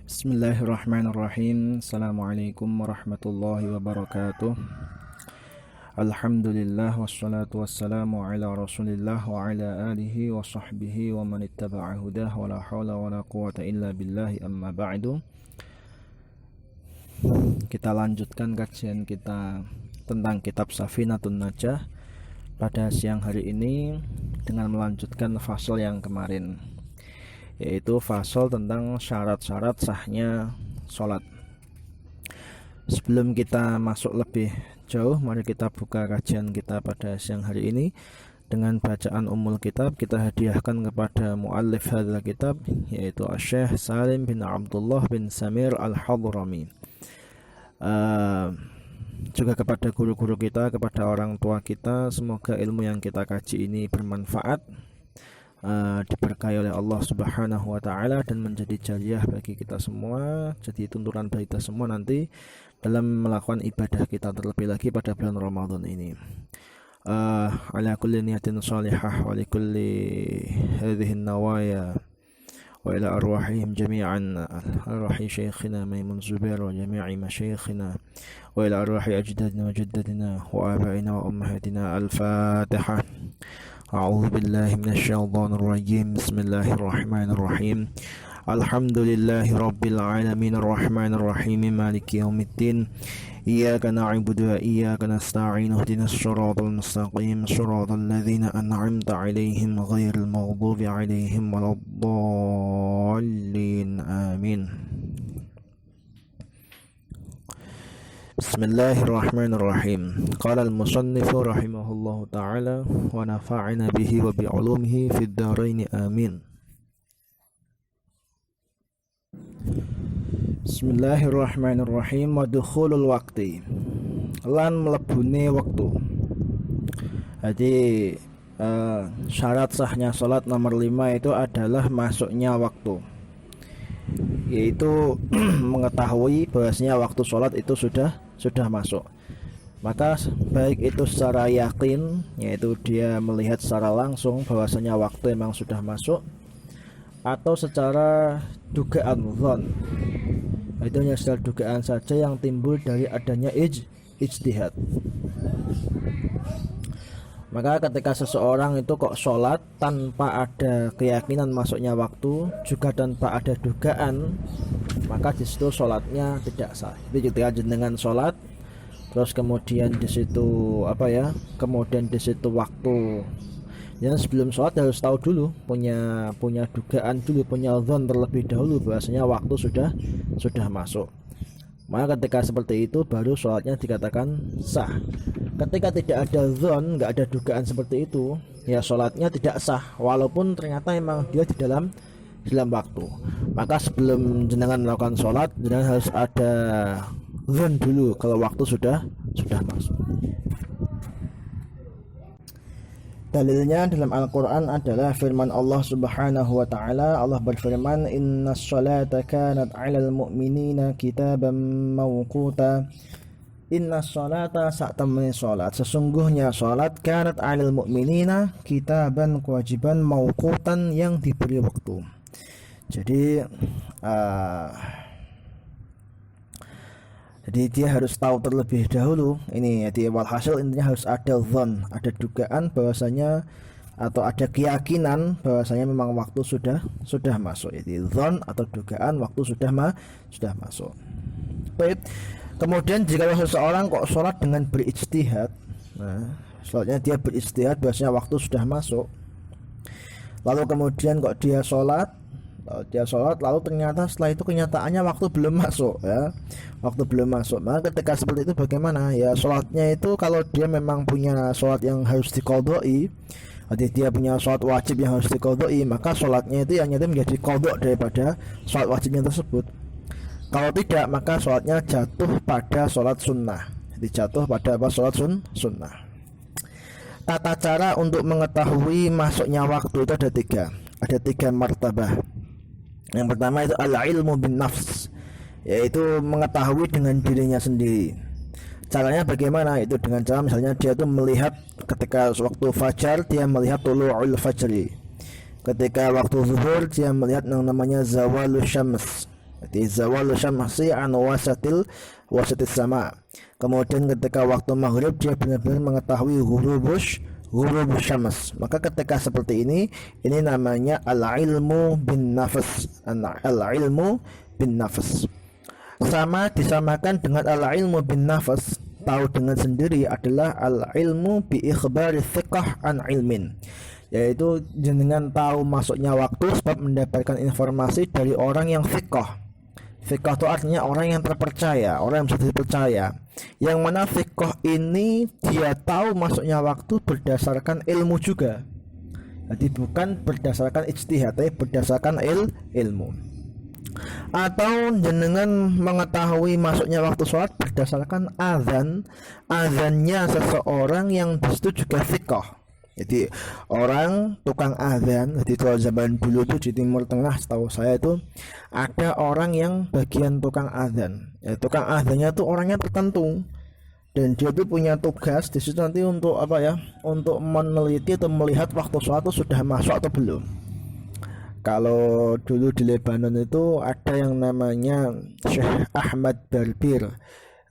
Bismillahirrahmanirrahim. Assalamualaikum warahmatullahi wabarakatuh. Alhamdulillah wassalatu wassalamu ala rasulillah wa ala alihi wa sahbihi wa man ittaba'a hudah wa la hawla wa la quwata illa billahi amma ba'du. Kita lanjutkan kajian kita tentang kitab Safinatun Najah pada siang hari ini dengan melanjutkan fasal yang kemarin, yaitu fasal tentang syarat-syarat sahnya sholat. Sebelum kita masuk lebih jauh, mari kita buka kajian kita pada siang hari ini dengan bacaan Ummul Kitab. Kita hadiahkan kepada muallif hadzal kitab, yaitu Syekh Salim bin Abdullah bin Samir Al-Hadrami. Juga kepada guru-guru kita, kepada orang tua kita, semoga ilmu yang kita kaji ini bermanfaat, diberkahi oleh Allah Subhanahu wa taala dan menjadi jariah bagi kita semua, jadi tuntunan bagi kita semua nanti dalam melakukan ibadah kita, terlebih lagi pada bulan Ramadan ini. Ala kulli niyatin salihah wa li kulli hadhihi an-nawaya wa ila arwahihim jami'an, arwahi shaykhina Maimun Zubair wa jami'i masyayikhina wa ila arwahi ajdadina wa jaddadina wa abaina wa ummahatina. Al-Fatihah. أعوذ بالله من الشيطان الرجيم. بسم الله الرحمن الرحيم. الحمد لله رب العالمين الرحمن الرحيم مالك يوم الدين. إياك نعبد وإياك نستعين اهدنا الصراط المستقيم صراط الذين أنعمت عليهم غير المغضوب عليهم ولا الضالين آمين. Bismillahirrahmanirrahim. Qala al-musannif rahimahullahu ta'ala wa nafa'ana bihi wa bi'ulumihi fid dharain amin. Bismillahirrahmanirrahim. Wa dukhulul waqti, lan mlebune waktu. Jadi syarat sahnya salat nomor 5 itu adalah masuknya waktu, yaitu mengetahui bahwasanya waktu sholat itu sudah masuk. Maka baik itu secara yakin, yaitu dia melihat secara langsung bahwasanya waktu memang sudah masuk, atau secara dugaan dzan, itu hanya secara dugaan saja yang timbul dari adanya ijtihad. Maka ketika seseorang itu kok sholat tanpa ada keyakinan masuknya waktu, juga tanpa ada dugaan, maka di situ sholatnya tidak sah. Jadi ketika jenengan sholat, terus kemudian di situ kemudian di situ waktu, yang sebelum sholat harus tahu dulu, punya dugaan dulu, punya dzan terlebih dahulu bahwasanya waktu sudah masuk. Maka ketika seperti itu baru sholatnya dikatakan sah. Ketika tidak ada dzan, nggak ada dugaan seperti itu, ya sholatnya tidak sah, walaupun ternyata memang dia di dalam waktu. Maka sebelum jenengan melakukan sholat, jenengan harus ada dzan dulu kalau waktu sudah masuk. Dalilnya dalam Al-Quran adalah firman Allah Subhanahu wa ta'ala. Allah berfirman, innas sholata kanat 'alal mu'minina kitaban mawquta. Innas sholata, sak temene sholat, sesungguhnya sholat, kanat 'alal mu'minina, kitaban, kewajiban, mawqutan, yang diberi waktu. Jadi dia harus tahu terlebih dahulu ini. Jadi walhasil intinya harus ada dzan, ada dugaan bahwasanya, atau ada keyakinan bahwasanya memang waktu sudah masuk. Jadi dzan atau dugaan waktu sudah masuk. Baik. Kemudian jika seseorang kok sholat dengan berijtihad, sholatnya dia berijtihad bahwasanya waktu sudah masuk, lalu kemudian kok dia sholat lalu ternyata setelah itu kenyataannya waktu belum masuk, waktu belum masuk. Maka ketika seperti itu bagaimana? Ya sholatnya itu, kalau dia memang punya sholat yang harus diqadai, jadi dia punya sholat wajib yang harus diqadai, maka sholatnya itu yang menjadi qadha daripada sholat wajibnya tersebut. Kalau tidak, maka sholatnya jatuh pada sholat sunnah. Jadi jatuh pada sholat sunnah. Tata cara untuk mengetahui masuknya waktu itu ada tiga martabah. Yang pertama itu al-ilmu bin nafs, yaitu mengetahui dengan dirinya sendiri. Caranya bagaimana? Itu dengan cara misalnya dia itu melihat ketika waktu fajar, dia melihat tulu'ul fajri. Ketika waktu zuhur, dia melihat yang namanya zawalus syams. Jadi zawal syamsi an wasatis sama. Kemudian ketika waktu maghrib dia benar-benar mengetahui ghurubus syams. Maka ketika seperti ini namanya al-ilmu bin nafs. Al-ilmu bin nafs. Sama disamakan dengan al-ilmu bin nafs, tahu dengan sendiri, adalah al-ilmu bi ikhbari thiqah an ilmin, yaitu dengan tahu masuknya waktu sebab mendapatkan informasi dari orang yang thiqah. Thiqah itu artinya orang yang terpercaya, orang yang bisa dipercaya. Yang mana thiqah ini dia tahu masuknya waktu berdasarkan ilmu juga. Jadi bukan berdasarkan ijtihad, tapi berdasarkan ilmu. Atau jenengan mengetahui masuknya waktu sholat berdasarkan azannya seseorang yang disitu juga thiqah. Jadi orang tukang azan, jadi kalau zaman dulu tuh di Timur Tengah setahu saya itu ada orang yang bagian tukang azan. Ya, tukang azannya tuh orangnya tertentu dan dia tuh punya tugas di situ nanti untuk apa ya? Untuk meneliti atau melihat waktu sholat itu sudah masuk atau belum. Kalau dulu di Lebanon itu ada yang namanya Syekh Ahmad Barbir.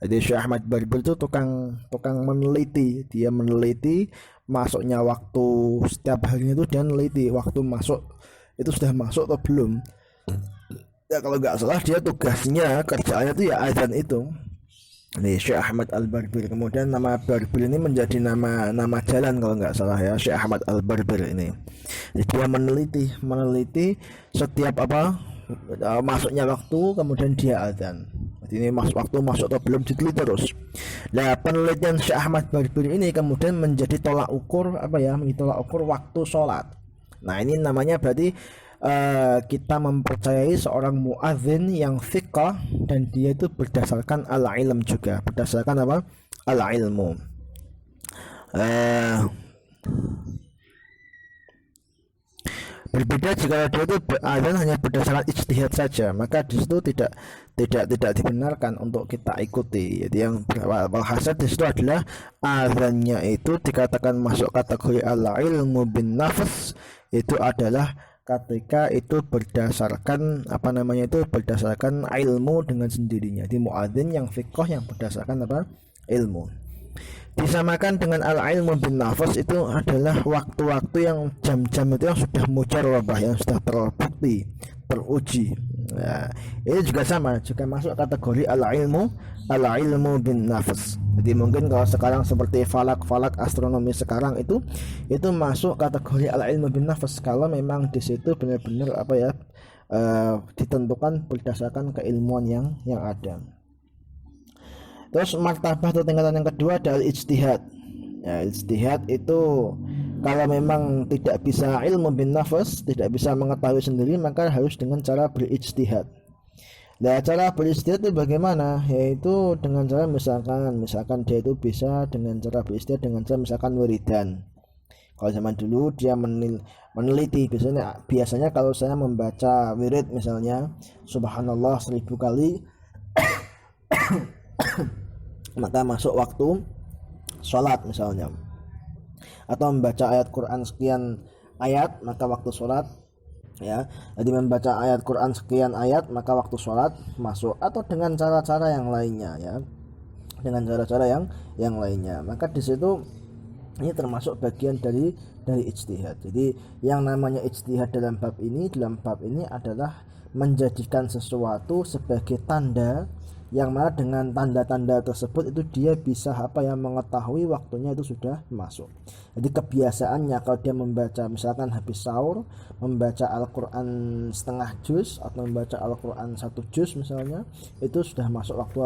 Jadi Syekh Ahmad Barbir itu tukang meneliti. Dia meneliti masuknya waktu setiap harinya itu, dia meneliti waktu masuk itu sudah masuk atau belum. Ya kalau nggak salah dia tugasnya, kerjaannya itu ya azan itu. Ini Syekh Ahmad Al-Barbir. Kemudian nama Barbir ini menjadi nama jalan kalau nggak salah ya, Syekh Ahmad Al-Barbir ini. Jadi dia meneliti setiap masuknya waktu, kemudian dia azan. Jadi ini waktu masuk atau belum diteliti terus. Nah, penelitian Syekh Ahmad Barbir ini kemudian menjadi tolak ukur tolak ukur waktu sholat. Nah, ini namanya berarti kita mempercayai seorang muadzin yang thiqah dan dia itu berdasarkan al-ilm juga, berdasarkan apa? Al-ilmu. Berbeda jika dia itu azan hanya berdasarkan ijtihad saja, maka di situ tidak dibenarkan untuk kita ikuti. Jadi yang berhasil di situ adalah azannya itu dikatakan masuk kategori al-ilmu bin nafs, itu adalah ketika itu berdasarkan berdasarkan ilmu dengan sendirinya. Di muadzin yang fiqh yang berdasarkan ilmu. Disamakan dengan al-ilmu bin nafs itu adalah waktu-waktu yang jam-jam itu yang sudah mujarrabah, yang sudah terbukti, teruji. Nah, ini juga sama, juga masuk kategori al-ilmu bin nafs. Jadi mungkin kalau sekarang seperti falak astronomi sekarang itu masuk kategori al-ilmu bin nafs kalau memang di situ benar-benar ditentukan berdasarkan keilmuan yang ada. Terus martabah atau tingkatan yang kedua adalah ijtihad. Ya, ijtihad itu kalau memang tidak bisa ilmu bin nafs, tidak bisa mengetahui sendiri, maka harus dengan cara berijtihad. Nah, cara berijtihad itu bagaimana? Yaitu dengan cara misalkan dia itu bisa dengan cara berijtihad dengan cara misalkan wiridan. Kalau zaman dulu dia meneliti, biasanya kalau saya membaca wirid misalnya subhanallah 1000 kali maka masuk waktu sholat misalnya, atau membaca ayat Quran sekian ayat maka waktu sholat, ya. Jadi membaca ayat Quran sekian ayat maka waktu sholat masuk, atau dengan cara-cara yang lainnya, ya, dengan cara-cara yang lainnya. Maka di situ ini termasuk bagian dari ijtihad. Jadi yang namanya ijtihad dalam bab ini adalah menjadikan sesuatu sebagai tanda, yang mana dengan tanda-tanda tersebut itu dia bisa mengetahui waktunya itu sudah masuk. Jadi kebiasaannya kalau dia membaca misalkan habis sahur membaca Al-Quran setengah juz atau membaca Al-Quran 1 juz misalnya, itu sudah masuk waktu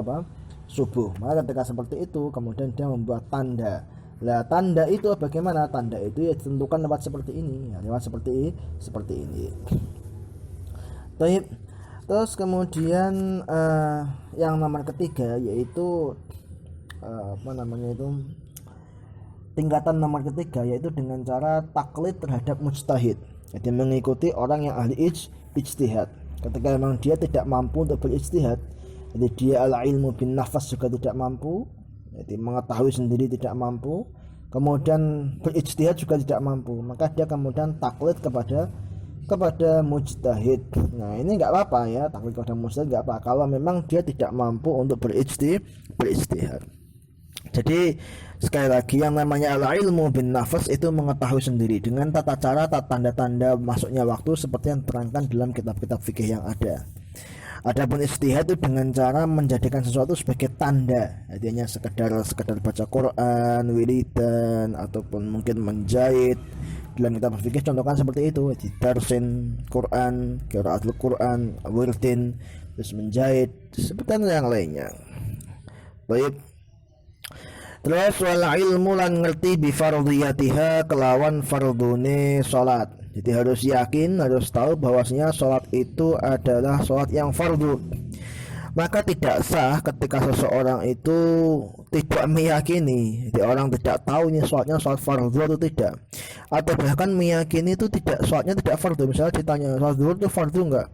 subuh. Maka ketika seperti itu kemudian dia membuat tanda. Nah, tanda itu bagaimana? Tanda itu ya ditentukan lewat seperti ini, ya, lewat seperti ini. Baik. Terus kemudian yang nomor ketiga yaitu tingkatan nomor ketiga yaitu dengan cara taklid terhadap mujtahid. Jadi mengikuti orang yang ahli ijtihad. Ketika memang dia tidak mampu untuk berijtihad, jadi dia al-ilmu bin nafs juga tidak mampu, jadi mengetahui sendiri tidak mampu, kemudian berijtihad juga tidak mampu, maka dia kemudian taklid kepada kepada mujtahid. Nah ini nggak apa-apa ya, taklid kepada mujtahid nggak apa kalau memang dia tidak mampu untuk berijtihad. Jadi sekali lagi yang namanya al-ilmu bin nafas itu mengetahui sendiri dengan tata cara, tanda-tanda masuknya waktu seperti yang terangkan dalam kitab-kitab fikih yang ada. Adapun ijtihad itu dengan cara menjadikan sesuatu sebagai tanda, artinya sekedar baca Quran, wiridan, ataupun mungkin menjahit. Dalam kitab fikih contohkan seperti itu, di darsin Quran, qiraatul Quran, wirdin, terus menjahit, seperti yang lainnya. Baik. Terus wal ilmu lan ngerti bi fardhiyatiha kelawan fardune salat. Jadi harus yakin, harus tahu bahwasanya salat itu adalah salat yang fardu. Maka tidak sah ketika seseorang itu tidak meyakini, jadi orang tidak tahu ini salatnya salat fardu atau tidak, atau bahkan meyakini itu tidak, salatnya tidak fardu. Misalnya ditanya salat zuhur itu fardu enggak,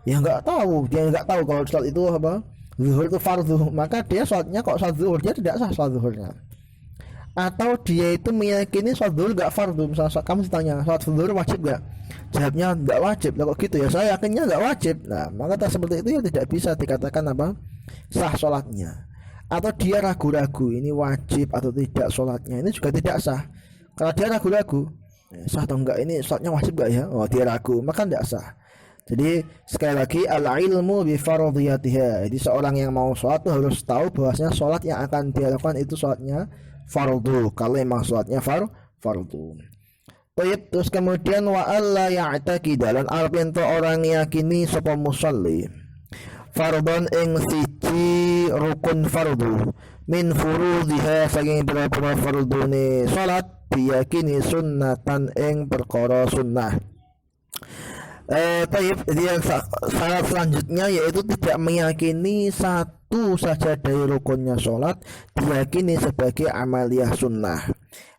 ya enggak tahu, dia enggak tahu kalau salat itu apa zuhur itu fardu, maka dia salatnya kok salat zuhur, dia tidak sah salat zuhurnya. Atau dia itu meyakini salat zuhur enggak fardu, misalnya kamu ditanya salat zuhur wajib enggak, jawabnya enggak wajib. Lah kok gitu ya, saya yakinnya enggak wajib. Nah maka seperti itu ya tidak bisa dikatakan apa sah salatnya. Atau dia ragu-ragu ini wajib atau tidak salatnya, ini juga tidak sah karena dia ragu-ragu sah atau enggak, ini salatnya wajib enggak ya, oh dia ragu, maka tidak sah. Jadi sekali lagi al-ilmu bi fardhiyatiha. Jadi seorang yang mau salat itu harus tahu bahwasanya salat yang akan dia lakukan itu salatnya fardu, kalau memang salatnya fardu. Baik, terus kemudian wa alla ya'taqid, lan arep ento orang yakini sapa musalli fardhon ing siji rukun fardu min furudhiha saking pira-pira fardune salat diyakini sunnatan ing perkara sunnah. Jadi yang syarat selanjutnya yaitu tidak meyakini satu saja dari rukunnya sholat diyakini sebagai amaliyah sunnah.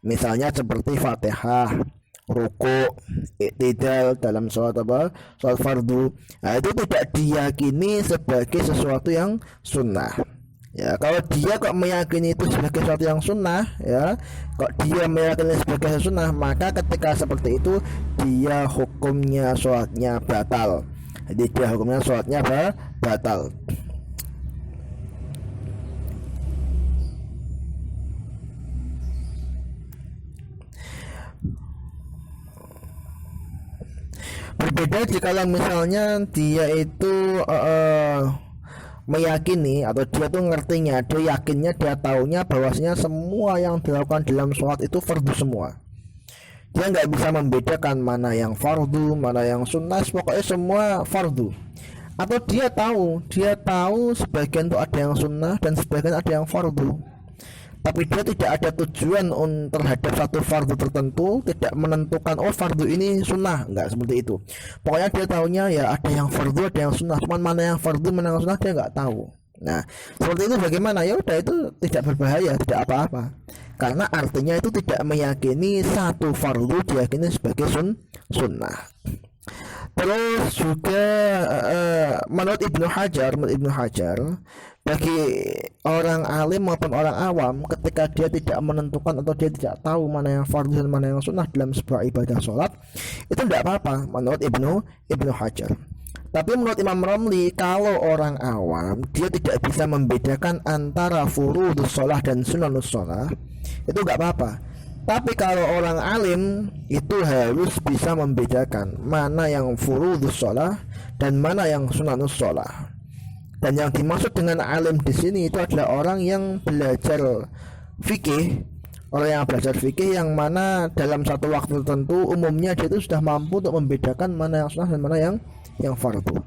Misalnya seperti Fatihah, ruku, i'tidal dalam sholat apa? Sholat fardu. Nah, itu tidak diyakini sebagai sesuatu yang sunnah. Ya, kalau dia kok meyakini itu sebagai sesuatu yang sunnah, ya, kok dia meyakini sebagai sunnah, maka ketika seperti itu dia hukumnya sholatnya batal. Jadi dia hukumnya sholatnya batal. Berbeda jika misalnya dia itu meyakini atau dia tuh ngertinya, dia yakinnya, dia taunya bahwasanya semua yang dilakukan dalam sholat itu fardu semua. Dia nggak bisa membedakan mana yang fardu, mana yang sunnah, pokoknya semua fardu. Atau dia tahu sebagian itu ada yang sunnah dan sebagian ada yang fardu, tapi dia tidak ada tujuan terhadap satu fardu tertentu, tidak menentukan oh fardu ini sunnah, enggak seperti itu. Pokoknya dia tahunya ya ada yang fardu, ada yang sunnah, cuman mana yang fardu, mana yang sunnah dia enggak tahu. Nah seperti itu bagaimana? Ya udah, itu tidak berbahaya, tidak apa-apa, karena artinya itu tidak meyakini satu fardu diyakini sebagai sunnah. Terus juga menurut Ibnu Hajar, bagi orang alim maupun orang awam, ketika dia tidak menentukan atau dia tidak tahu mana yang fardu dan mana yang sunnah dalam sebuah ibadah sholat, itu tidak apa-apa menurut Ibnu Hajar. Tapi menurut Imam Romli, kalau orang awam dia tidak bisa membedakan antara furudus sholah dan sunanus sholah, itu nggak apa-apa. Tapi kalau orang alim itu harus bisa membedakan mana yang furudus sholah dan mana yang sunanus sholah. Dan yang dimaksud dengan alim di sini itu adalah orang yang belajar fikih, yang mana dalam satu waktu tertentu umumnya dia itu sudah mampu untuk membedakan mana yang sunnah dan mana yang fardu.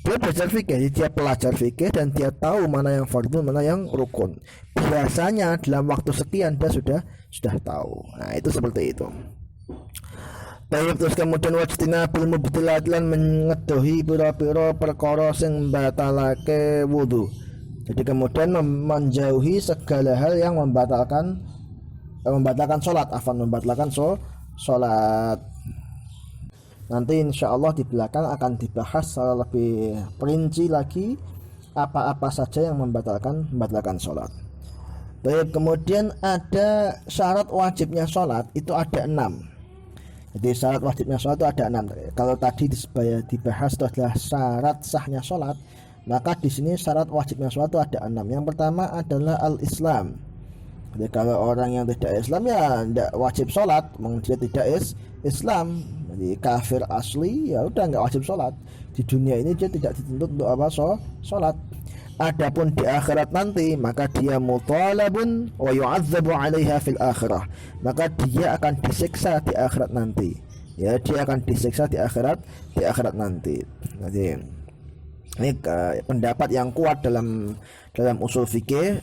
Dia belajar fikih, dia pelajar fikih dan dia tahu mana yang fardu, mana yang rukun. Biasanya dalam waktu sekian dia sudah tahu. Nah itu seperti itu. Baik, terus kemudian wajtina bil mubtilat lan mengedohi pira-pira perkara sing batalake wudu. Jadi kemudian menjauhi segala hal yang membatalkan sholat, membatalkan sholat. Nanti insya Allah di belakang akan dibahas secara lebih perinci lagi apa-apa saja yang membatalkan sholat. Baik, kemudian ada syarat wajibnya sholat itu ada 6. Jadi syarat wajibnya sholat itu ada 6. Kalau tadi dibahas itu adalah syarat sahnya sholat, maka di sini syarat wajibnya sholat itu ada 6. Yang pertama adalah al-Islam. Jadi kalau orang yang tidak Islam ya tidak wajib sholat, dia tidak Islam, jadi kafir asli, ya udah nggak wajib sholat. Di dunia ini dia tidak dituntut untuk apa, sholat. Adapun di akhirat nanti, maka dia mutalabun wa yu'adzabu 'alaiha fil akhirah. Maka dia akan disiksa di akhirat nanti. Ya, dia akan disiksa di akhirat nanti. Jadi ini pendapat yang kuat dalam usul fikih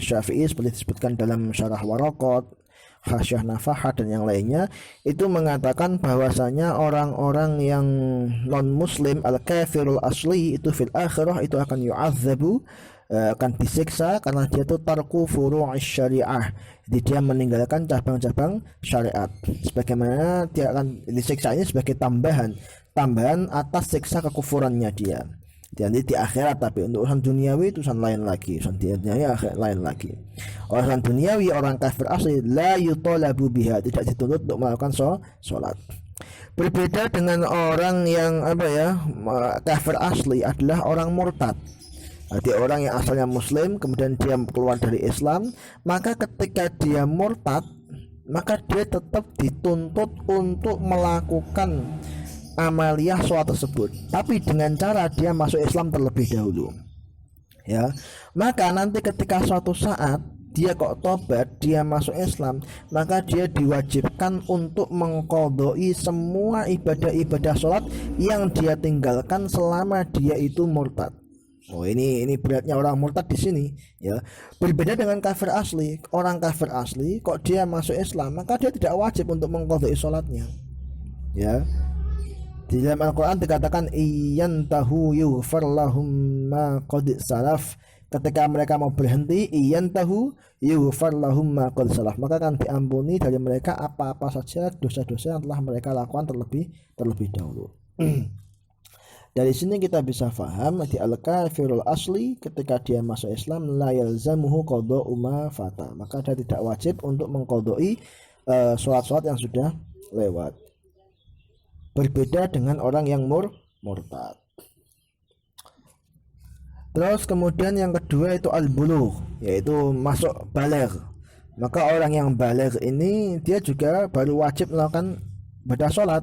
Syafi'i seperti disebutkan dalam Syarah Waraqat, Hasyah Nafahat dan yang lainnya, itu mengatakan bahwasanya orang-orang yang non muslim al-kafirul asli itu fil akhirah itu akan yu'adzabu, akan disiksa karena dia itu tarku furu'is syariah. Jadi dia meninggalkan cabang-cabang syariat. Sebagaimana dia akan disiksa ini sebagai tambahan atas siksa kekufurannya dia. Jadi di akhirat, tapi untuk urusan duniawi itu urusan lain lagi, urusan duniawi lain lagi. Urusan duniawi orang kafir asli la yutolabu biha, tidak dituntut untuk melakukan sholat. Berbeda dengan orang yang kafir asli adalah orang murtad. Jadi orang yang asalnya muslim kemudian dia keluar dari Islam, maka ketika dia murtad, maka dia tetap dituntut untuk melakukan amaliyah sholat tersebut, tapi dengan cara dia masuk Islam terlebih dahulu. Ya, maka nanti ketika suatu saat dia kok tobat, dia masuk Islam, maka dia diwajibkan untuk mengqadai semua ibadah-ibadah sholat yang dia tinggalkan selama dia itu murtad. Oh, ini beratnya orang murtad di sini, ya. Berbeda dengan kafir asli. Orang kafir asli kok dia masuk Islam, maka dia tidak wajib untuk mengqadai sholatnya. Ya. Di dalam Al-Quran dikatakan iyantahu yughfar lahum ma qad salaf. Ketika mereka mau berhenti, iyantahu yughfar lahum ma qad salaf, maka akan diampuni dari mereka apa-apa saja dosa-dosa yang telah mereka lakukan terlebih dahulu. Dari sini kita bisa faham di al-kafirul asli ketika dia masuk Islam la yalzamuhu qada'u ma fata, maka dia tidak wajib untuk mengqada'i sholat-sholat yang sudah lewat. Berbeda dengan orang yang murtad. Terus kemudian yang kedua itu al-bulugh, yaitu masuk baligh. Maka orang yang baligh ini dia juga baru wajib melakukan ibadah sholat.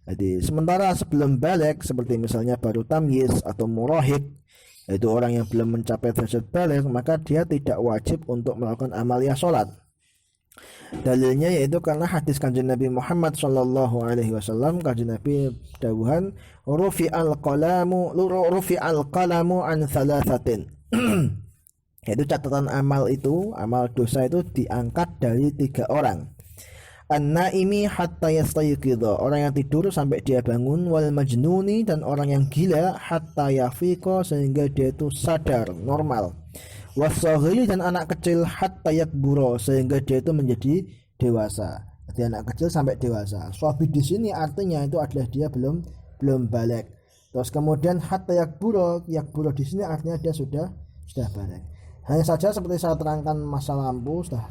Jadi sementara sebelum baligh seperti misalnya baru tamyiz atau murahik, yaitu orang yang belum mencapai derajat baligh, maka dia tidak wajib untuk melakukan amaliyah sholat. Dalilnya yaitu karena hadis kanjeng Nabi Muhammad sallallahu alaihi wasallam, kanjeng Nabi dawuhan rufi'al qalamu an thalathatin. Yaitu catatan amal dosa itu diangkat dari 3 orang. An-naimi hatta yastayqidha, orang yang tidur sampai dia bangun, wal majnuni, dan orang yang gila hatta yafiqa, sehingga dia itu sadar normal, wasaghiri, dan anak kecil hatta yakbura, sehingga dia itu menjadi dewasa. Jadi anak kecil sampai dewasa. Shabi di sini artinya itu adalah dia belum balik. Terus kemudian hatta yakbura di sini artinya dia sudah balik. Hanya saja seperti saya terangkan masa lampau sudah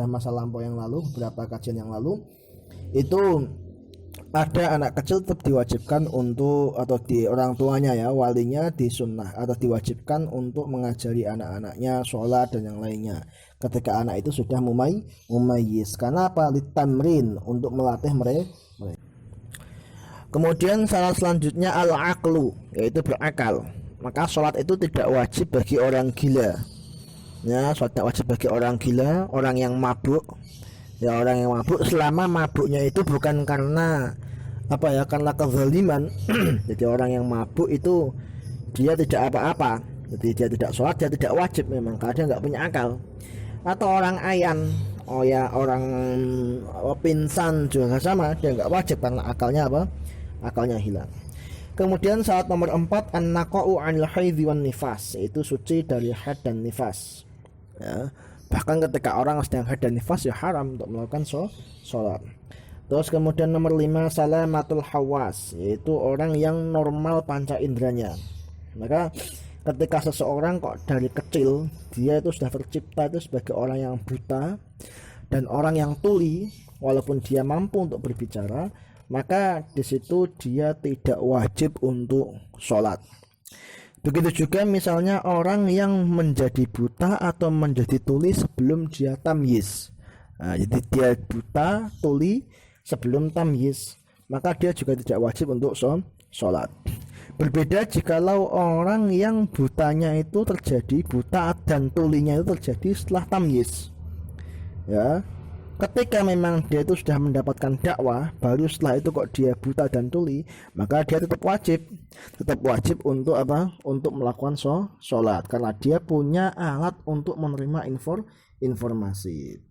masa lampau yang lalu, beberapa kajian yang lalu, itu ada anak kecil tetap diwajibkan untuk, atau di orang tuanya ya, walinya disunnah atau diwajibkan untuk mengajari anak-anaknya sholat dan yang lainnya ketika anak itu sudah mumayyiz. Karena apa? Litamrin, untuk melatih mereka. Kemudian syarat selanjutnya al-aqlu, yaitu berakal. Maka sholat itu tidak wajib bagi orang gila. Ya, sholat tidak wajib bagi orang gila, orang yang mabuk. Ya, orang yang mabuk, selama mabuknya itu bukan karena karena kezaliman. Jadi orang yang mabuk itu dia tidak apa-apa. Jadi dia tidak sholat, dia tidak wajib memang karena dia nggak punya akal. Atau orang ayan, orang pingsan juga sama, dia nggak wajib karena akalnya hilang. Kemudian syarat nomor 4 an-naqa'u 'anil haidhi wan nifas, yaitu suci dari haid dan nifas. Ya, bahkan ketika orang sedang haid dan nifas ya haram untuk melakukan sholat. Terus kemudian nomor 5 salamatul hawas, yaitu orang yang normal panca inderanya. Maka ketika seseorang kok dari kecil dia itu sudah tercipta itu sebagai orang yang buta dan orang yang tuli, walaupun dia mampu untuk berbicara, maka di situ dia tidak wajib untuk sholat. Begitu juga misalnya orang yang menjadi buta atau menjadi tuli sebelum dia tamyiz. Jadi dia buta, tuli sebelum tamyiz, maka dia juga tidak wajib untuk sholat. Berbeda jikalau orang yang butanya itu terjadi, buta dan tulinya itu terjadi setelah tamyiz. Ya, ketika memang dia itu sudah mendapatkan dakwah, baru setelah itu kok dia buta dan tuli, maka dia tetap wajib untuk apa? Untuk melakukan sholat, karena dia punya alat untuk menerima informasi.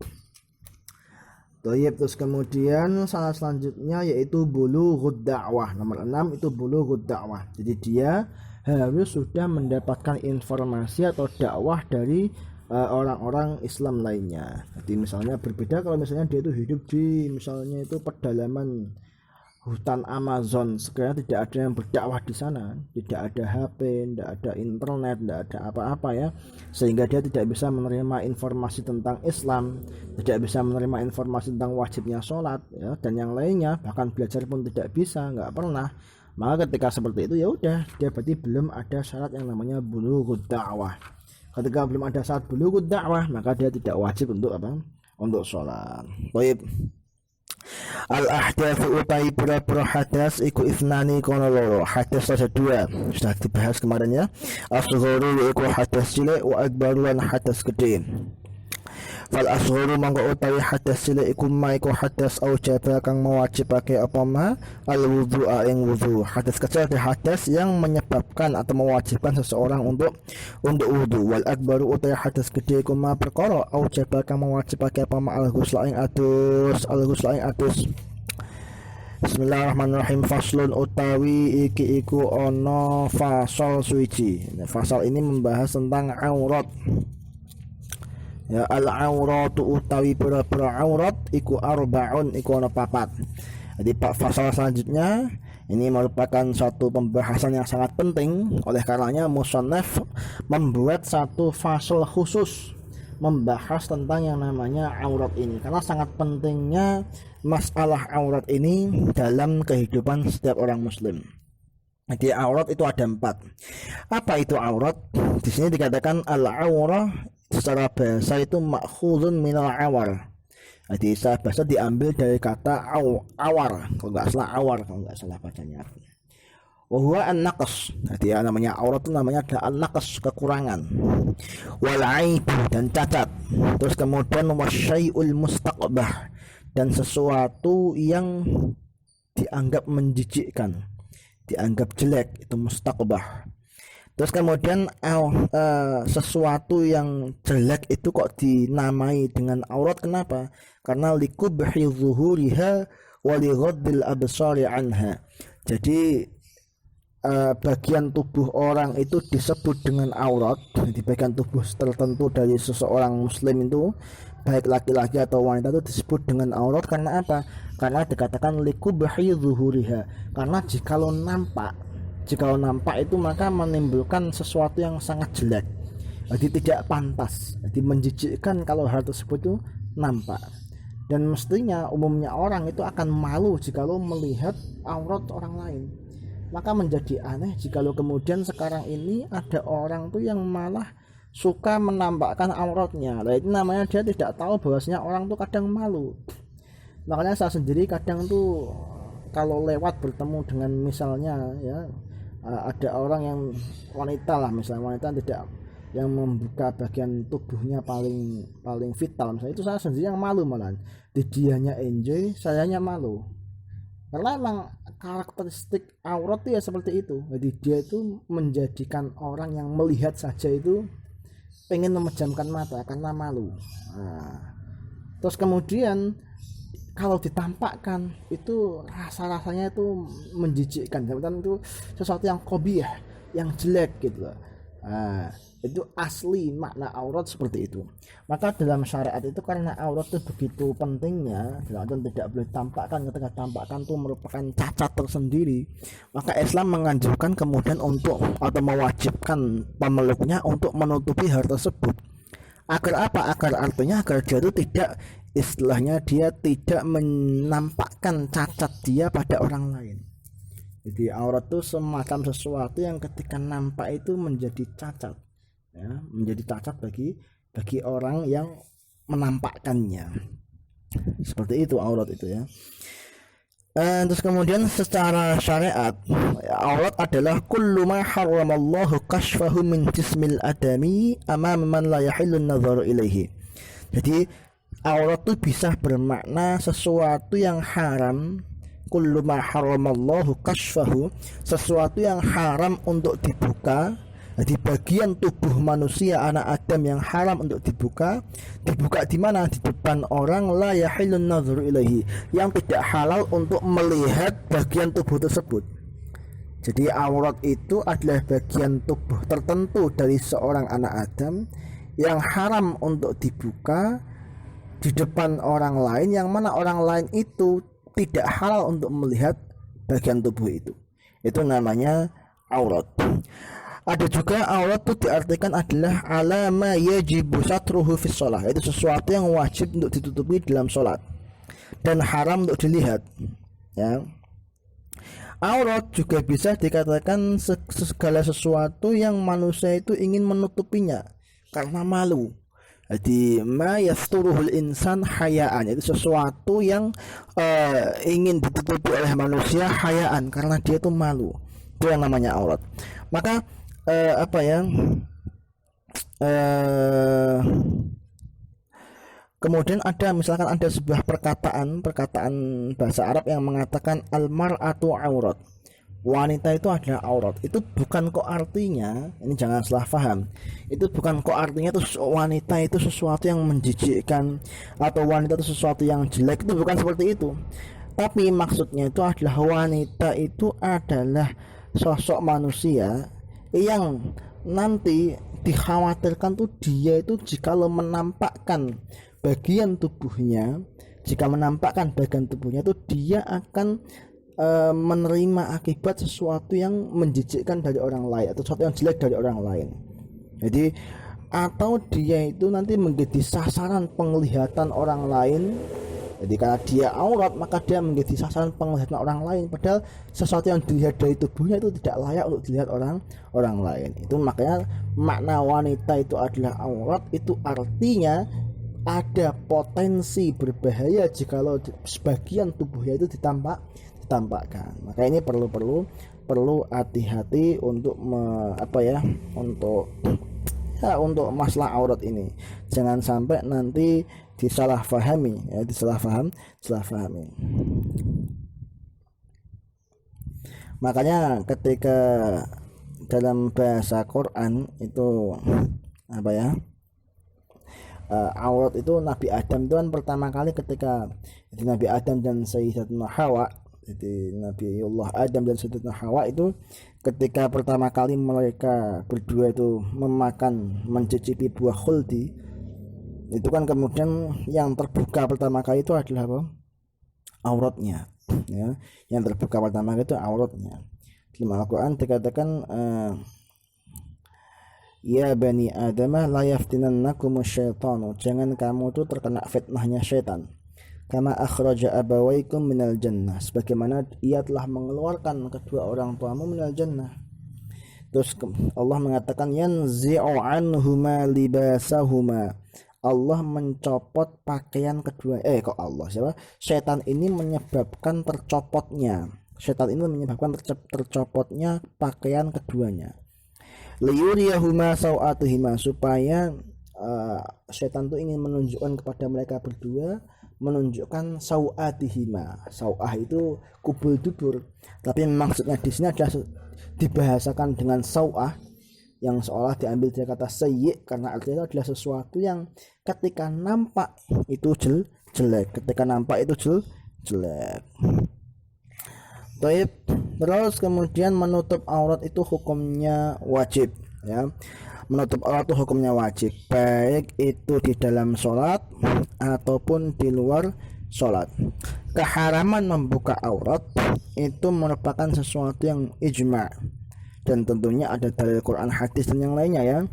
Terus kemudian salah selanjutnya yaitu bulughud dakwah. Nomor 6 itu bulughud dakwah. Jadi dia harus sudah mendapatkan informasi atau dakwah dari orang-orang Islam lainnya. Jadi misalnya berbeda kalau misalnya dia itu hidup di misalnya itu pedalaman hutan Amazon, sekarang tidak ada yang berdakwah di sana, tidak ada HP, tidak ada internet, tidak ada apa-apa ya, sehingga dia tidak bisa menerima informasi tentang Islam, tidak bisa menerima informasi tentang wajibnya sholat ya, dan yang lainnya, bahkan belajar pun tidak bisa, nggak pernah. Maka ketika seperti itu ya udah, dia berarti belum ada syarat yang namanya bulughud dakwah. Ketika belum ada syarat bulughud dakwah, maka dia tidak wajib untuk apa? Untuk sholat. Baik. Al-ahdatsu utai pura-pura hadas iku ifnani kono loro. Hadas ada dua, sudah dibahas kemarin ya. Asgharu iku hadas cilik, wa akbaru hadas gede. Fal asgharu mangko utawi hadas cilik iku ma iku hadas aujaba kang mewajibake apa ma al wudhu'a ing wudhu. Hadas kecil adalah hadas yang menyebabkan atau mewajibkan seseorang untuk wudhu. Wal akbaru utawi hadas gede iku ma perkara aujaba kang mewajibake apa ma al ghusla ing adus. Bismillahirrahmanirrahim. Faslun utawi iki iku ono fasal suci. Fasal ini membahas tentang aurat. Ya, al-auratu utawi pira-pira aurat iku arbaun, iku ana papat. Jadi pasal selanjutnya ini merupakan satu pembahasan yang sangat penting, oleh karenanya musannaf membuat satu fasal khusus membahas tentang yang namanya aurat ini, karena sangat pentingnya masalah aurat ini dalam kehidupan setiap orang muslim. Jadi aurat itu ada 4. Apa itu aurat? Di sini dikatakan al-aurah secara bahasa itu makhuzun minal awar. Jadi secara bahasa diambil dari kata awar, kalau nggak salah bacanya. Wa an-naqs. Jadi namanya aurat itu namanya adalah an-naqs, kekurangan. Wal aib, dan cacat. Terus kemudian wasyai'ul mustaqbah, dan sesuatu yang dianggap menjijikkan, dianggap jelek, itu mustaqbah. Terus kemudian sesuatu yang jelek itu kok dinamai dengan aurat, kenapa? Karena likubhi zuhuriha wa lighaddil absari anha. Jadi bagian tubuh orang itu disebut dengan aurat. Di bagian tubuh tertentu dari seseorang muslim itu, baik laki-laki atau wanita, itu disebut dengan aurat karena apa? Karena dikatakan likubhi zuhuriha, karena jikalau nampak itu maka menimbulkan sesuatu yang sangat jelek, jadi tidak pantas, jadi menjijikkan kalau hal tersebut itu nampak. Dan mestinya umumnya orang itu akan malu jikalau melihat aurat orang lain. Maka menjadi aneh jikalau kemudian sekarang ini ada orang tuh yang malah suka menampakkan auratnya. Nah, itu namanya dia tidak tahu bahwasanya orang tuh kadang malu. Makanya saya sendiri kadang tuh kalau lewat bertemu dengan misalnya ya ada orang yang wanita lah, misalnya wanita tidak yang membuka bagian tubuhnya paling vital misalnya, itu saya sendiri yang malu, malah dianya enjoy, sayanya malu, karena emang karakteristik aurat itu ya seperti itu. Jadi dia itu menjadikan orang yang melihat saja itu pengen memejamkan mata karena malu. Terus kemudian kalau ditampakkan itu rasanya itu menjijikkan, dan itu sesuatu yang qabih, yang jelek gitu loh. Itu asli makna aurat seperti itu. Maka dalam syariat itu karena aurat itu begitu pentingnya dan tidak boleh tampakkan, ketika tampakkan itu merupakan cacat tersendiri, maka Islam menganjurkan kemudian untuk atau mewajibkan pemeluknya untuk menutupi hal tersebut. Agar apa? Agar artinya agar dia itu tidak, istilahnya dia tidak menampakkan cacat dia pada orang lain. Jadi aurat itu semacam sesuatu yang ketika nampak itu menjadi cacat, ya, menjadi cacat bagi orang yang menampakkannya. Seperti itu aurat itu ya. Terus kemudian secara syariat, aurat adalah kullu ma harramallahu kashfahu min jismil adami amama man la yahillu an-nadharu ilaihi. Jadi aurat itu bisa bermakna sesuatu yang haram, kullu ma harramallahu kashfahu, sesuatu yang haram untuk dibuka di bagian tubuh manusia anak Adam yang haram untuk dibuka di mana? Di depan orang, la yahillun nadhru ilaihi, yang tidak halal untuk melihat bagian tubuh tersebut. Jadi aurat itu adalah bagian tubuh tertentu dari seorang anak Adam yang haram untuk dibuka di depan orang lain, yang mana orang lain itu tidak halal untuk melihat bagian tubuh itu. Itu namanya aurat. Ada juga aurat itu diartikan adalah alama yajibu satruhu fi shalah, itu sesuatu yang wajib untuk ditutupi dalam sholat dan haram untuk dilihat, ya. Aurat juga bisa dikatakan segala sesuatu yang manusia itu ingin menutupinya karena malu. Jadi ma yasturuhul insan hayaan, itu sesuatu yang ingin ditutupi oleh manusia hayaan karena dia itu malu. Itu yang namanya aurat. Maka kemudian ada, misalkan ada sebuah perkataan bahasa Arab yang mengatakan al-mar'atu aurat, wanita itu adalah aurat. Itu bukan kok artinya, ini jangan salah paham, itu bukan kok artinya itu wanita itu sesuatu yang menjijikkan atau wanita itu sesuatu yang jelek. Itu bukan seperti itu, tapi maksudnya itu adalah wanita itu adalah sosok manusia yang nanti dikhawatirkan tuh dia itu jika menampakkan bagian tubuhnya, itu dia akan menerima akibat sesuatu yang menjijikkan dari orang lain atau sesuatu yang jelek dari orang lain. Jadi atau dia itu nanti menjadi sasaran penglihatan orang lain. Jadi karena dia aurat, maka dia menjadi sasaran penglihatan orang lain, padahal sesuatu yang dilihat dari tubuhnya itu tidak layak untuk dilihat orang lain. Itu makanya makna wanita itu adalah aurat itu artinya ada potensi berbahaya jikalau sebagian tubuhnya itu ditampakkan. Maka ini perlu hati-hati untuk untuk masalah aurat ini. Jangan sampai nanti disalahfahami, ya, disalahfahami. Makanya ketika dalam bahasa Quran itu aurat itu Nabi Adam itu kan pertama kali ketika Nabi Adam dan Sayyidatuna Hawa, jadi Nabiullah Adam dan Sayyidatuna Hawa itu ketika pertama kali mereka berdua itu mencicipi buah khuldi, itu kan kemudian yang terbuka pertama kali itu adalah apa? Auratnya, ya. Yang terbuka pertama kali itu auratnya. Di Al-Quran dikatakan ya bani adamah la yaftinannakum syaitanu, jangan kamu tuh terkena fitnahnya syaitan. Kama akhraja abawaikum minal jannah, sebagaimana ia telah mengeluarkan kedua orang tuamu minal jannah. Terus Allah mengatakan yanzi'u anhuma libasahuma, Allah mencopot pakaian kedua. Setan ini menyebabkan tercopotnya. Tercopotnya pakaian keduanya. Liyuriyahuma sawatuhima, supaya setan itu ingin menunjukkan kepada mereka berdua, menunjukkan sawatihima. Sawah itu kubul dubur, tapi maksudnya di sini adalah dibahasakan dengan sawah, yang seolah diambil dari kata sayyi, karena artinya adalah sesuatu yang ketika nampak itu jelek. Baik, terus kemudian menutup aurat itu hukumnya wajib, ya. Menutup aurat itu hukumnya wajib, baik itu di dalam sholat ataupun di luar sholat. Keharaman membuka aurat itu merupakan sesuatu yang ijma', dan tentunya ada dalil Quran, hadis dan yang lainnya, ya.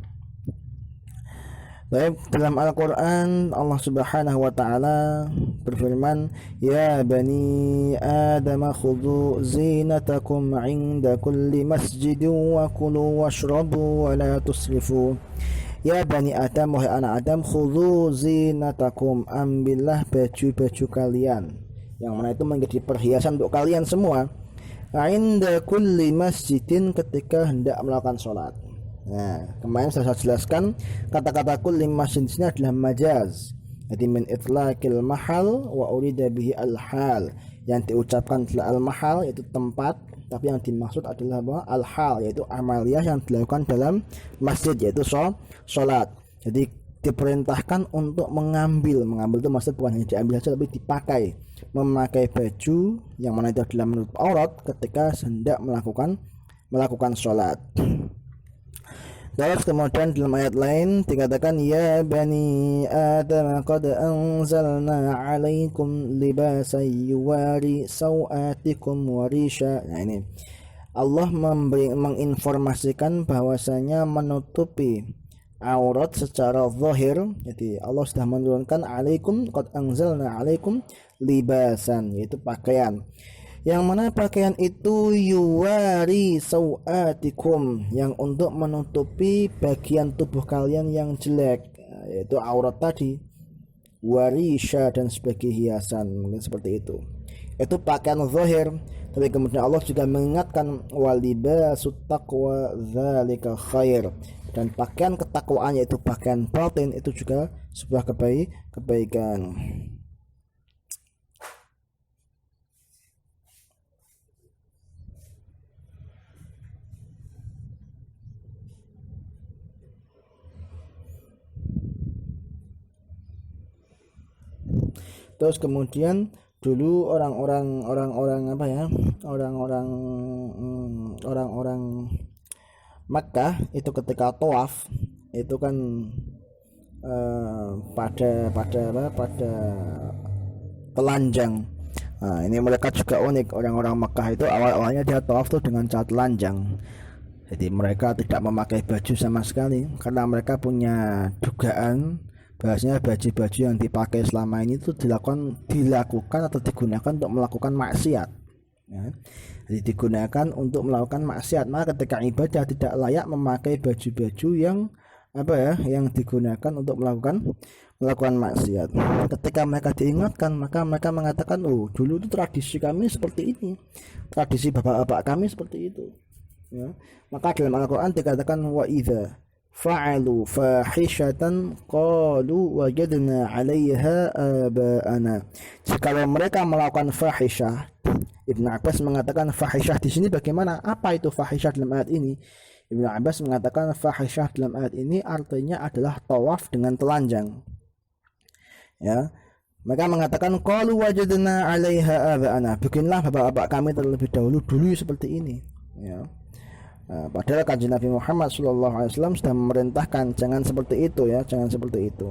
Baik, dalam Al-Quran Allah Subhanahu wa Ta'ala berfirman, Ya bani Adam khudhu zinatakum inda kulli masjidin wa kulu washrabu wa la tusrifu. Ya bani Adam, wahai anak Adam, khudhu zinatakum, ambillah baju-baju kalian, yang mana itu menjadi perhiasan untuk kalian semua, inda kulli masjidin, ketika hendak melakukan sholat. Nah, kemarin saya jelaskan kata-kata kulli masjid ini adalah majaz. Jadi min itlaqil mahal wa urida bihi al-hal. Yang diucapkan adalah al-mahal, yaitu tempat, tapi yang dimaksud adalah bahwa al-hal, yaitu amaliyah yang dilakukan dalam masjid, yaitu sholat. Jadi diperintahkan untuk mengambil itu maksud bukan hanya diambil saja, tapi dipakai, memakai baju yang mana itu adalah menutup aurat ketika hendak melakukan sholat. Terus kemudian dalam ayat lain dikatakan, Ya bani Adam qad anzalna alaikum libasan yuwari sawatikum warisha. Nah ini Allah menginformasikan bahwasanya menutupi aurat secara zahir. Jadi Allah sudah menurunkan alaikum, qad anzalna alaikum libasan, yaitu pakaian, yang mana pakaian itu yuwari sawatikum, yang untuk menutupi bagian tubuh kalian yang jelek, yaitu aurat tadi, warisha dan sebagai hiasan, mungkin seperti itu. Itu pakaian zahir. Tapi kemudian Allah juga mengingatkan walibasut taqwa dzalika khair, dan pakaian ketakwaan yaitu pakaian batin itu juga sebuah kebaikan. Terus kemudian dulu orang-orang Makkah itu ketika tawaf itu kan pada telanjang. Nah, ini mereka juga unik, orang-orang Makkah itu awal-awalnya dia tawaf tuh dengan cara telanjang. Jadi mereka tidak memakai baju sama sekali karena mereka punya dugaan bahasanya baju-baju yang dipakai selama ini itu dilakukan atau digunakan untuk melakukan maksiat, ya. Jadi digunakan untuk melakukan maksiat, maka ketika ibadah tidak layak memakai baju-baju yang yang digunakan untuk melakukan maksiat. Ketika mereka diingatkan, maka mereka mengatakan, oh dulu itu tradisi kami seperti ini, tradisi bapak-bapak kami seperti itu, ya. Maka dalam Al-Quran dikatakan, wa idza fa'alu fahishatan qalu wajadna 'alaiha aba'ana. Jika mereka melakukan fahisyah, Ibnu Abbas mengatakan fahisyah di sini bagaimana? Apa itu fahisyah dalam ayat ini? Ibnu Abbas mengatakan fahisyah dalam ayat ini artinya adalah tawaf dengan telanjang. Ya. Mereka mengatakan qalu wajadna 'alaiha aba'ana. Bikinlah bapak-bapak kami terlebih dulu seperti ini, ya. Padahal kanjeng Nabi Muhammad SAW sudah memerintahkan jangan seperti itu, ya, jangan seperti itu.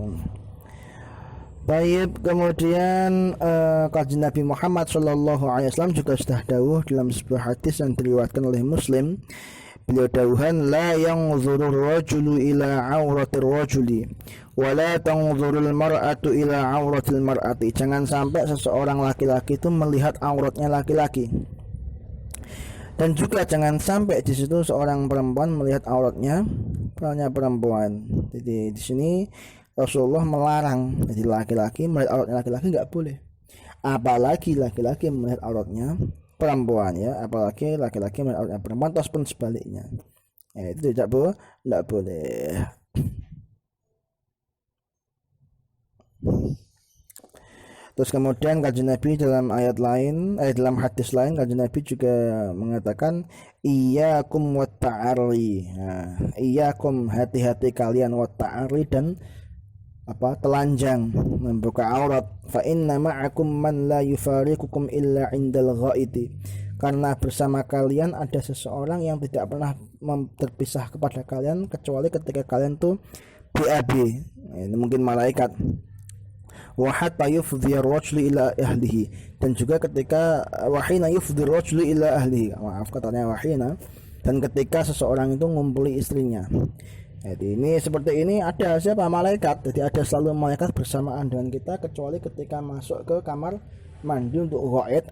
Baik, kemudian kanjeng Nabi Muhammad SAW juga sudah dawuh dalam sebuah hadis yang diriwayatkan oleh Muslim. Beliau dawuhan, la yanzurur rajulu ila auratir rajuli wa la tanzurul mar'atu ila auratil mar'ati. Jangan sampai seseorang laki-laki itu melihat auratnya laki-laki, dan juga jangan sampai di situ seorang perempuan melihat auratnya perempuan. Jadi di sini Rasulullah melarang, jadi laki-laki melihat auratnya laki-laki nggak boleh, apalagi laki-laki melihat auratnya perempuan, ya, apalagi laki-laki melihat auratnya perempuan, ataupun sebaliknya, ya, itu tidak boleh. Terus kemudian kanjeng Nabi dalam ayat lain, dalam hadis lain kanjeng Nabi juga mengatakan iyyakum wat ta'arri. Nah, iyyakum, hati-hati kalian, wat ta'arri, dan telanjang, membuka aurat. Fa inna ma'akum man la yufariqukum illa indal ghaiti. Karena bersama kalian ada seseorang yang tidak pernah terpisah kepada kalian kecuali ketika kalian tuh BAB. Ini mungkin malaikat. Wa hatta yufdhi ar-rajulu ila ahlihi, dan juga ketika wahina yufdhi ar-rajulu ila ahlihi, maaf katanya wahina, dan ketika seseorang itu ngumpuli istrinya. Jadi ini seperti ini ada siapa? Malaikat. Jadi ada selalu malaikat bersamaan dengan kita kecuali ketika masuk ke kamar mandi untuk ghaid,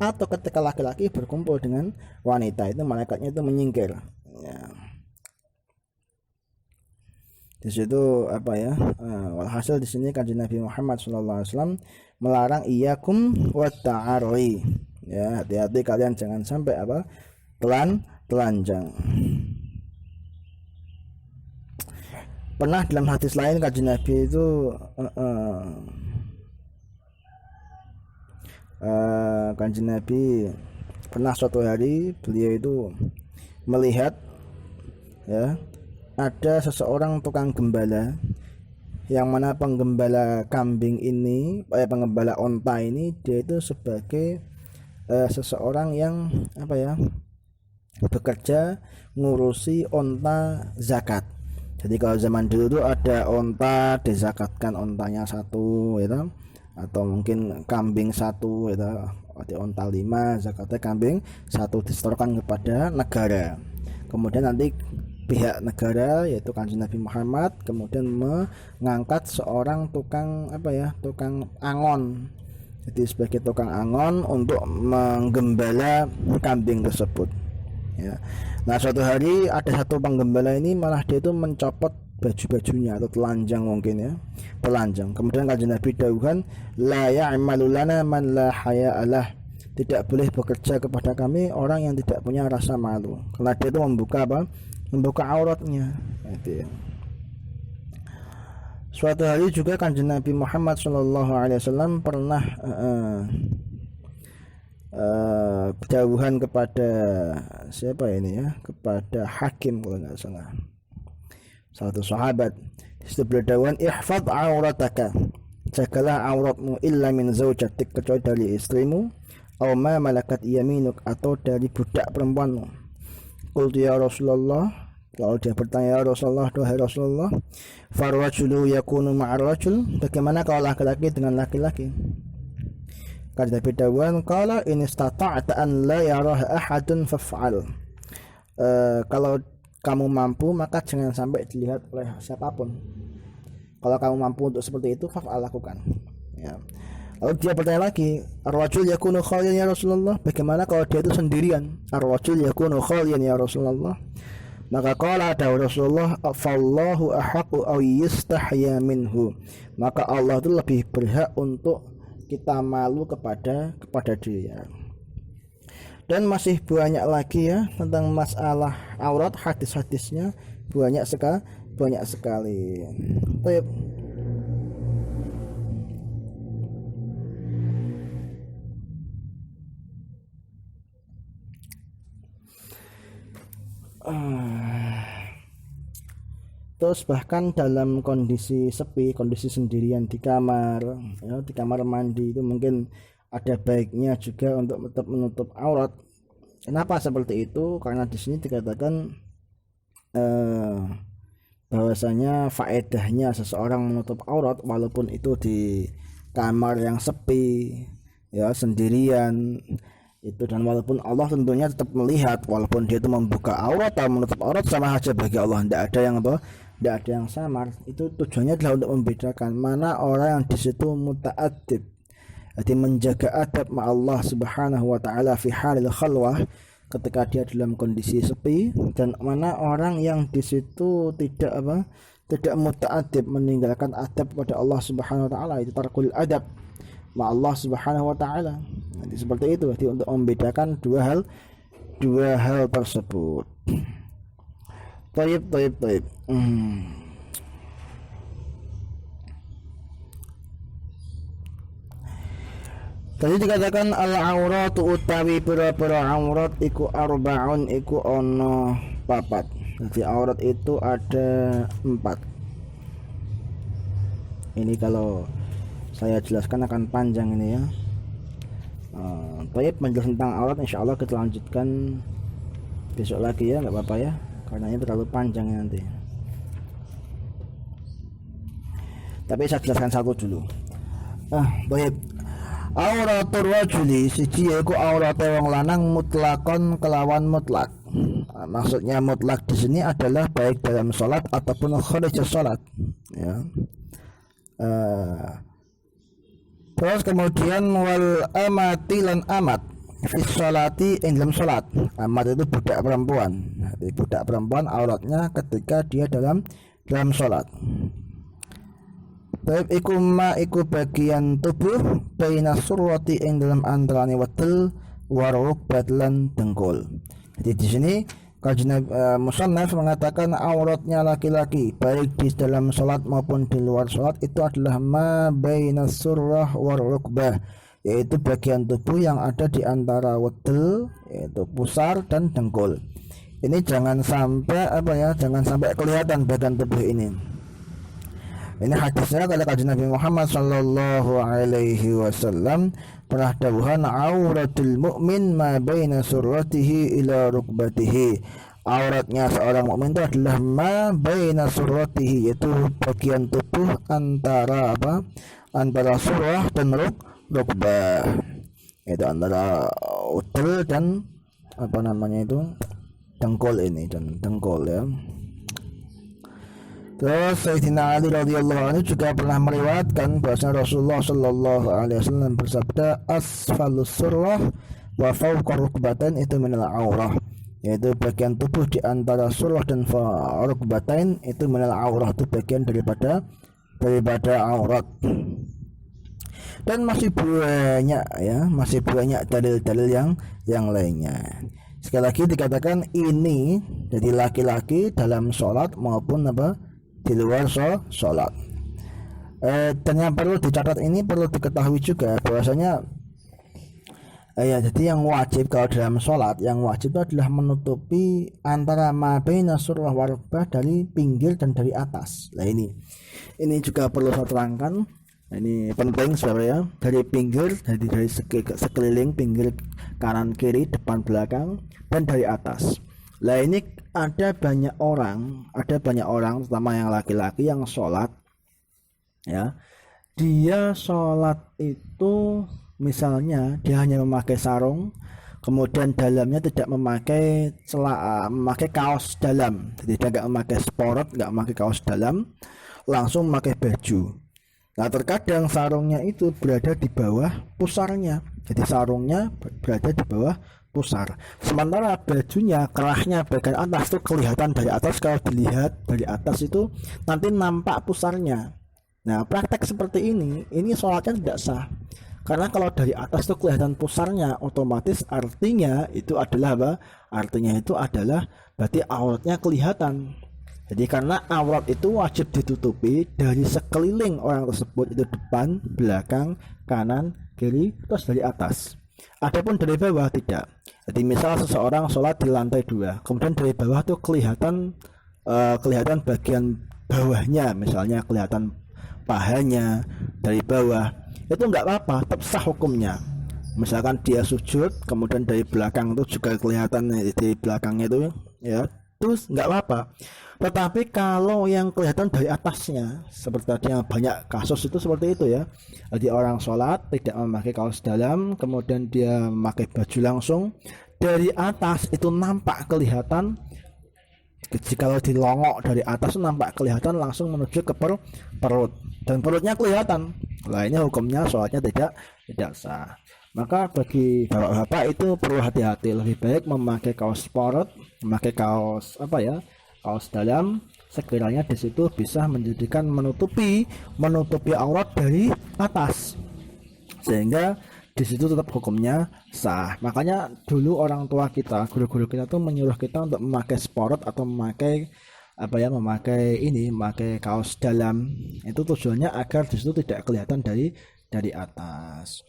atau ketika laki-laki berkumpul dengan wanita itu malaikatnya itu menyingkir. Ya. Di situ apa ya? Walhasil di sini kanjeng Nabi Muhammad SAW melarang iyyakum wa ta'arri. Ya, hati-hati kalian jangan sampai apa? telanjang. Pernah dalam hadis lain kanjeng Nabi itu kanjeng Nabi pernah suatu hari beliau itu melihat ya ada seseorang tukang gembala, yang mana penggembala kambing ini, penggembala onta ini dia itu sebagai seseorang yang apa ya bekerja ngurusi onta zakat. Jadi kalau zaman dulu tuh ada onta dizakatkan ontanya satu gitu, atau mungkin kambing satu gitu, ada onta 5 zakatnya kambing satu disetorkan kepada negara. Kemudian nanti pihak negara yaitu kanjeng Nabi Muhammad kemudian mengangkat seorang tukang tukang angon, jadi sebagai tukang angon untuk menggembala kambing tersebut ya. Nah suatu hari ada satu penggembala ini malah dia itu mencopot baju-bajunya atau telanjang mungkin ya, telanjang. Kemudian kanjeng Nabi dawuhan la ya'malu lana man la haya'alah, tidak boleh bekerja kepada kami orang yang tidak punya rasa malu, karena dia itu membuka auratnya gitu ya. Suatu hari juga kanjeng Nabi Muhammad SAW pernah dawuhan kepada siapa ini ya, kepada Hakim kalau nggak salah, satu sahabat. Itu berdawuhan ihfad aurataka, jagalah auratmu, illa min zaujatik, kecuali dari istrimu, aw ma malakat yaminuk, atau dari budak perempuanmu. Qultu ya Rasulullah, lalu dia bertanya, ya Rasulullah, wahai Rasulullah, farwajulu yakunu ma'ar rajul, bagaimana kalau laki-laki dengan laki-laki? Kata Nabi dawuhan, qala in istata'ta an la yaraha ahadun faf'al, kalau kamu mampu maka jangan sampai dilihat oleh siapapun. Kalau kamu mampu untuk seperti itu, faf'al, lakukan ya. Lalu dia bertanya lagi, ar-rajul yakunu khaliyan ya Rasulullah, bagaimana kalau dia itu sendirian? Ar-rajul yakunu khaliyan ya Rasulullah. Maka qala dawu Rasulullah, fallahu ahaqu aw yastahya minhu, maka Allah itu lebih berhak untuk kita malu kepada dia. Dan masih banyak lagi ya tentang masalah aurat, hadis-hadisnya banyak sekali. Baik. Terus bahkan dalam kondisi sepi, kondisi sendirian di kamar ya, di kamar mandi itu mungkin ada baiknya juga untuk tetap menutup aurat. Kenapa seperti itu? Karena di sini dikatakan bahwasanya faedahnya seseorang menutup aurat walaupun itu di kamar yang sepi ya, sendirian itu, dan walaupun Allah tentunya tetap melihat, walaupun dia itu membuka aurat atau menutup aurat sama saja bagi Allah, tidak ada yang samar. Itu tujuannya adalah untuk membedakan mana orang yang di situ muta'addib, jadi menjaga adab ma Allah Subhanahu wa taala fi halil khalwah, ketika dia dalam kondisi sepi, dan mana orang yang di situ tidak muta'addib, meninggalkan adab kepada Allah Subhanahu wa taala, itu tarkul adab ma Allah Subhanahu wa taala. Jadi seperti itu, jadi untuk membedakan dua hal tersebut. Taib. Tadi dikatakan al-auratu utawi pira-pira aurat iku arbaun, iku ono 4. Jadi aurat itu ada 4. Ini kalau saya jelaskan akan panjang ini ya. Taib, penjelasan tentang aurat insyaallah kita lanjutkan besok lagi ya, nggak apa-apa ya, karena ini terlalu panjang nanti. Tapi saya jelaskan satu dulu. Baik. Auratul rajuli siji yaiku aurate wong lanang mutlakon kelawan mutlak. Maksudnya mutlak di sini adalah baik dalam sholat ataupun kharij sholat. Ya. Terus kemudian wal amati lan amat fi sholati ing dalam sholat. Amat itu budak perempuan. Jadi budak perempuan auratnya ketika dia dalam sholat. Baik iku ma iku bagian tubuh baina surwati ing dalam antarane wedel waruk batlan dengkul. Jadi di sini kajian musannaf mengatakan auratnya laki-laki baik di dalam sholat maupun di luar sholat itu adalah ma baina surrah warukbah, yaitu bagian tubuh yang ada di antara wedel yaitu pusar dan dengkul. Ini jangan sampai jangan sampai kelihatan bagian tubuh ini. Ini hadisnya kata kajian Nabi Muhammad sallallahu alaihi wasallam pernah dawuhan auratul mukmin ma baina surratihi ila rukbatihi. Auratnya seorang mukmin itu adalah ma baina surratihi, yaitu bagian tubuh antara antara surah dan rukbah. Itu antara udel dan dengkul ini dan dengkul ya. Terus Sayyidina Ali radhiyallahu anhu juga pernah meriwayatkan bahwa Rasulullah sallallahu alaihi wasallam bersabda asfalus surrah wa fawqa rukbatain itu minal aurah, yaitu bagian tubuh di antara surah dan rukbatain itu minal aurah, itu bagian daripada aurat. Dan masih banyak dalil-dalil yang lainnya. Sekali lagi dikatakan ini jadi laki-laki dalam sholat maupun di luar sholat. Dan yang perlu dicatat ini perlu diketahui juga bahwasanya jadi yang wajib kalau dalam sholat yang wajib itu adalah menutupi antara ma baina surrah wa rukbah dari pinggir dan dari atas. Nah ini juga perlu saya terangkan. Ini penting sebenarnya, dari pinggir, dari sekeliling pinggir kanan kiri depan belakang dan dari atas. Lah ini ada banyak orang terutama yang laki-laki yang sholat ya, dia sholat itu misalnya dia hanya memakai sarung, kemudian dalamnya tidak memakai kaos dalam, jadi dia nggak memakai sporot, nggak memakai kaos dalam, langsung memakai baju. Nah terkadang sarungnya itu berada di bawah pusarnya, jadi sarungnya berada di bawah pusar, sementara bajunya kerahnya bagian atas itu kelihatan dari atas. Kalau dilihat dari atas itu nanti nampak pusarnya. Nah praktek seperti ini sholatnya tidak sah, karena kalau dari atas itu kelihatan pusarnya, otomatis artinya itu adalah berarti auratnya kelihatan. Jadi karena aurat itu wajib ditutupi dari sekeliling orang tersebut, itu depan, belakang, kanan, kiri, terus dari atas. Adapun dari bawah tidak. Jadi misal seseorang sholat di lantai 2, kemudian dari bawah tuh kelihatan bagian bawahnya, misalnya kelihatan pahanya dari bawah, itu enggak apa-apa, tetap sah hukumnya. Misalkan dia sujud, kemudian dari belakang itu juga kelihatan di belakangnya itu ya, terus enggak apa-apa. Tetapi kalau yang kelihatan dari atasnya, seperti tadi yang banyak kasus itu seperti itu ya. Jadi orang sholat tidak memakai kaos dalam, kemudian dia memakai baju langsung, dari atas itu nampak kelihatan. Kalau dilongok dari atas nampak kelihatan langsung menuju ke perut, dan perutnya kelihatan. Nah ini hukumnya sholatnya tidak sah. Maka bagi bapak-bapak itu perlu hati-hati, lebih baik memakai kaos sporot, memakai kaos kaos dalam, sekiranya di situ bisa menjadikan menutupi aurat dari atas, sehingga di situ tetap hukumnya sah. Makanya dulu orang tua kita, guru-guru kita tuh menyuruh kita untuk memakai sporot atau memakai kaos dalam. Itu tujuannya agar di situ tidak kelihatan dari atas.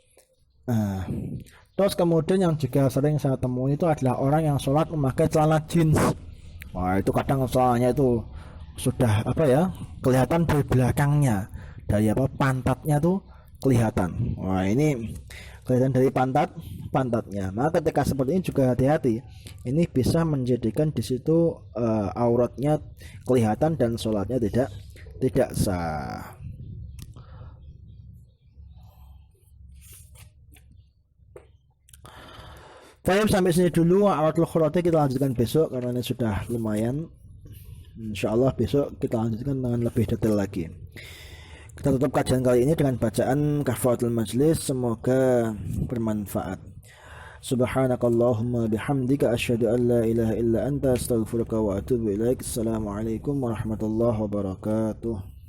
Terus kemudian yang juga sering saya temui itu adalah orang yang sholat memakai celana jeans. Wah itu kadang soalnya itu sudah kelihatan dari belakangnya, dari pantatnya tuh kelihatan. Wah ini kelihatan dari pantatnya. Nah ketika seperti ini juga hati-hati, ini bisa menjadikan di situ auratnya kelihatan dan sholatnya tidak. tidak sah. Baik, sampai sini dulu awatul khurati, kita lanjutkan besok karena ini sudah lumayan. Insyaallah besok kita lanjutkan dengan lebih detail lagi. Kita tutup kajian kali ini dengan bacaan kafaratul majlis, semoga bermanfaat. Subhanakallahumma bihamdika asyhadu an la ilaha illa anta astaghfiruka wa atubu ilaik. Assalamualaikum warahmatullahi wabarakatuh.